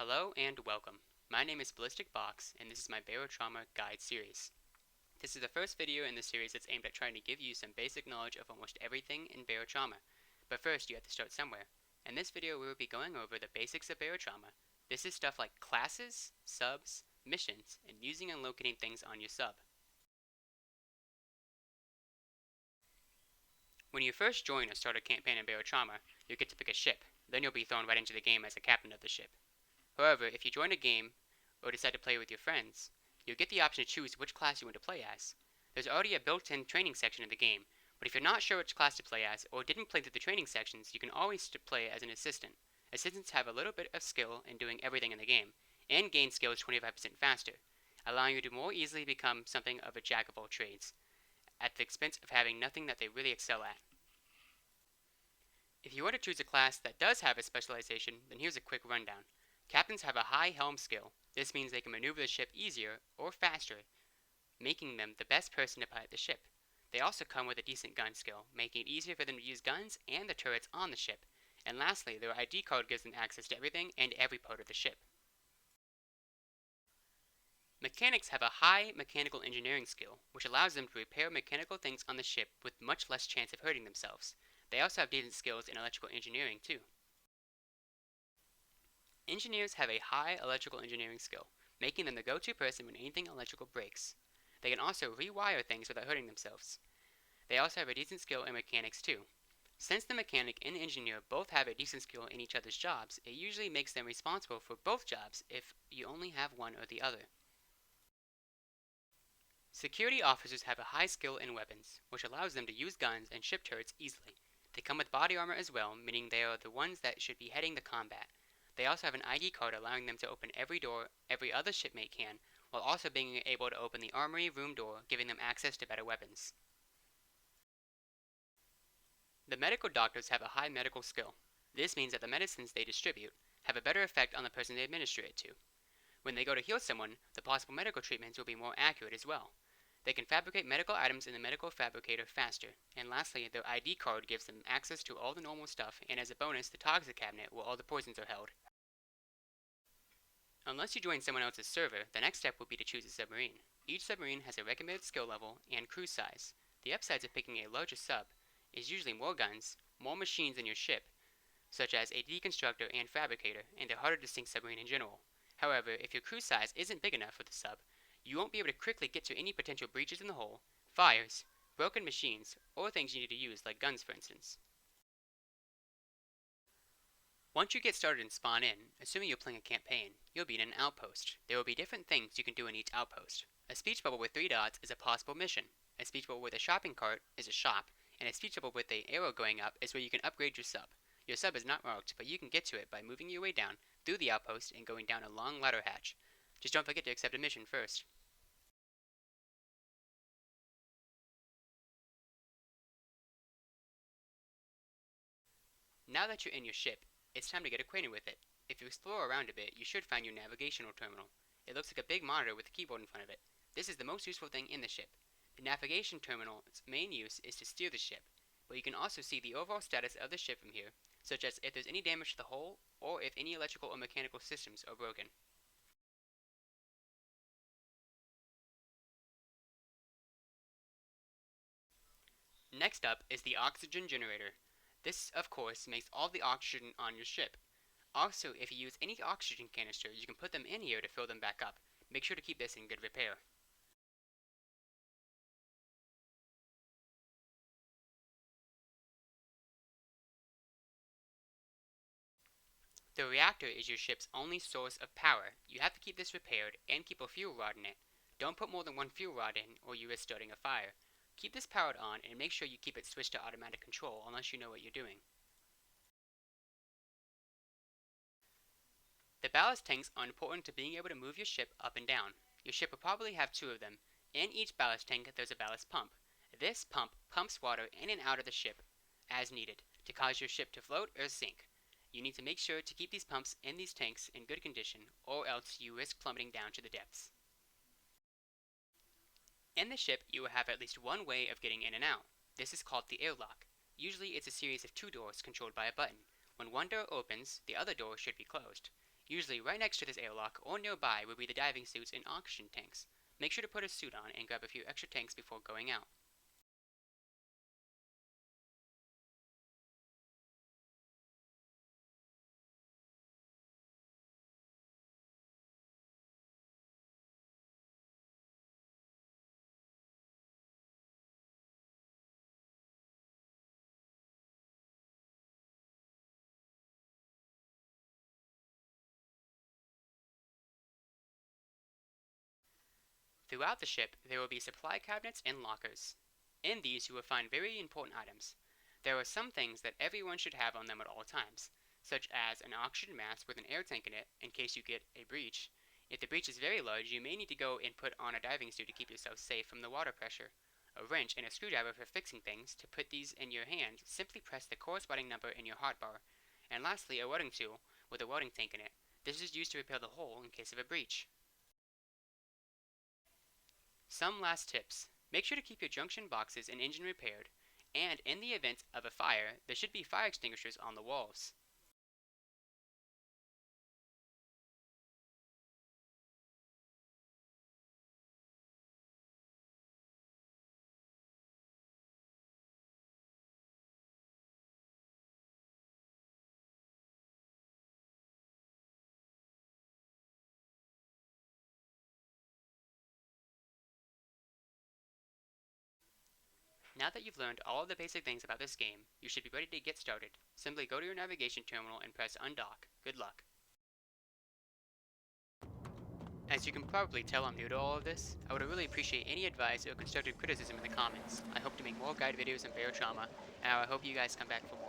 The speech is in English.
Hello and welcome. My name is Ballistic Box, and this is my Barotrauma guide series. This is the first video in the series that's aimed at trying to give you some basic knowledge of almost everything in Barotrauma. But first, you have to start somewhere. In this video, we will be going over the basics of Barotrauma. This is stuff like classes, subs, missions, and using and locating things on your sub. When you first join or start a campaign in Barotrauma, you get to pick a ship. Then you'll be thrown right into the game as a captain of the ship. However, if you join a game or decide to play with your friends, you'll get the option to choose which class you want to play as. There's already a built-in training section in the game, but if you're not sure which class to play as or didn't play through the training sections, you can always play as an assistant. Assistants have a little bit of skill in doing everything in the game, and gain skills 25% faster, allowing you to more easily become something of a jack of all trades, at the expense of having nothing that they really excel at. If you want to choose a class that does have a specialization, then here's a quick rundown. Captains have a high helm skill. This means they can maneuver the ship easier or faster, making them the best person to pilot the ship. They also come with a decent gun skill, making it easier for them to use guns and the turrets on the ship. And lastly, their ID card gives them access to everything and every part of the ship. Mechanics have a high mechanical engineering skill, which allows them to repair mechanical things on the ship with much less chance of hurting themselves. They also have decent skills in electrical engineering too. Engineers have a high electrical engineering skill, making them the go-to person when anything electrical breaks. They can also rewire things without hurting themselves. They also have a decent skill in mechanics too. Since the mechanic and engineer both have a decent skill in each other's jobs, it usually makes them responsible for both jobs if you only have one or the other. Security officers have a high skill in weapons, which allows them to use guns and ship turrets easily. They come with body armor as well, meaning they are the ones that should be heading the combat. They also have an ID card allowing them to open every door every other shipmate can, while also being able to open the armory room door, giving them access to better weapons. The medical doctors have a high medical skill. This means that the medicines they distribute have a better effect on the person they administer it to. When they go to heal someone, the possible medical treatments will be more accurate as well. They can fabricate medical items in the medical fabricator faster. And lastly, their ID card gives them access to all the normal stuff, and as a bonus, the toxic cabinet where all the poisons are held. Unless you join someone else's server, the next step will be to choose a submarine. Each submarine has a recommended skill level and crew size. The upsides of picking a larger sub is usually more guns, more machines in your ship, such as a deconstructor and fabricator, and a harder to sink submarine in general. However, if your crew size isn't big enough for the sub, you won't be able to quickly get to any potential breaches in the hull, fires, broken machines, or things you need to use like guns for instance. Once you get started and spawn in, assuming you're playing a campaign, you'll be in an outpost. There will be different things you can do in each outpost. A speech bubble with 3 dots is a possible mission. A speech bubble with a shopping cart is a shop, and a speech bubble with an arrow going up is where you can upgrade your sub. Your sub is not marked, but you can get to it by moving your way down through the outpost and going down a long ladder hatch. Just don't forget to accept a mission first. Now that you're in your ship, it's time to get acquainted with it. If you explore around a bit, you should find your navigational terminal. It looks like a big monitor with a keyboard in front of it. This is the most useful thing in the ship. The navigation terminal's main use is to steer the ship, but you can also see the overall status of the ship from here, such as if there's any damage to the hull, or if any electrical or mechanical systems are broken. Next up is the oxygen generator. This, of course, makes all the oxygen on your ship. Also, if you use any oxygen canisters, you can put them in here to fill them back up. Make sure to keep this in good repair. The reactor is your ship's only source of power. You have to keep this repaired and keep a fuel rod in it. Don't put more than one fuel rod in or you risk starting a fire. Keep this powered on and make sure you keep it switched to automatic control unless you know what you're doing. The ballast tanks are important to being able to move your ship up and down. Your ship will probably have 2 of them. In each ballast tank there's a ballast pump. This pump pumps water in and out of the ship as needed to cause your ship to float or sink. You need to make sure to keep these pumps in these tanks in good condition, or else you risk plummeting down to the depths. In the ship, you will have at least one way of getting in and out. This is called the airlock. Usually it's a series of 2 doors controlled by a button. When one door opens, the other door should be closed. Usually right next to this airlock or nearby will be the diving suits and oxygen tanks. Make sure to put a suit on and grab a few extra tanks before going out. Throughout the ship, there will be supply cabinets and lockers. In these, you will find very important items. There are some things that everyone should have on them at all times, such as an oxygen mask with an air tank in it in case you get a breach. If the breach is very large, you may need to go and put on a diving suit to keep yourself safe from the water pressure. A wrench and a screwdriver for fixing things. To put these in your hand, simply press the corresponding number in your hotbar. And lastly, a welding tool with a welding tank in it. This is used to repair the hole in case of a breach. Some last tips. Make sure to keep your junction boxes and engine repaired, and in the event of a fire, there should be fire extinguishers on the walls. Now that you've learned all of the basic things about this game, you should be ready to get started. Simply go to your navigation terminal and press undock. Good luck. As you can probably tell, I'm new to all of this. I would really appreciate any advice or constructive criticism in the comments. I hope to make more guide videos on Barotrauma, and I hope you guys come back for more.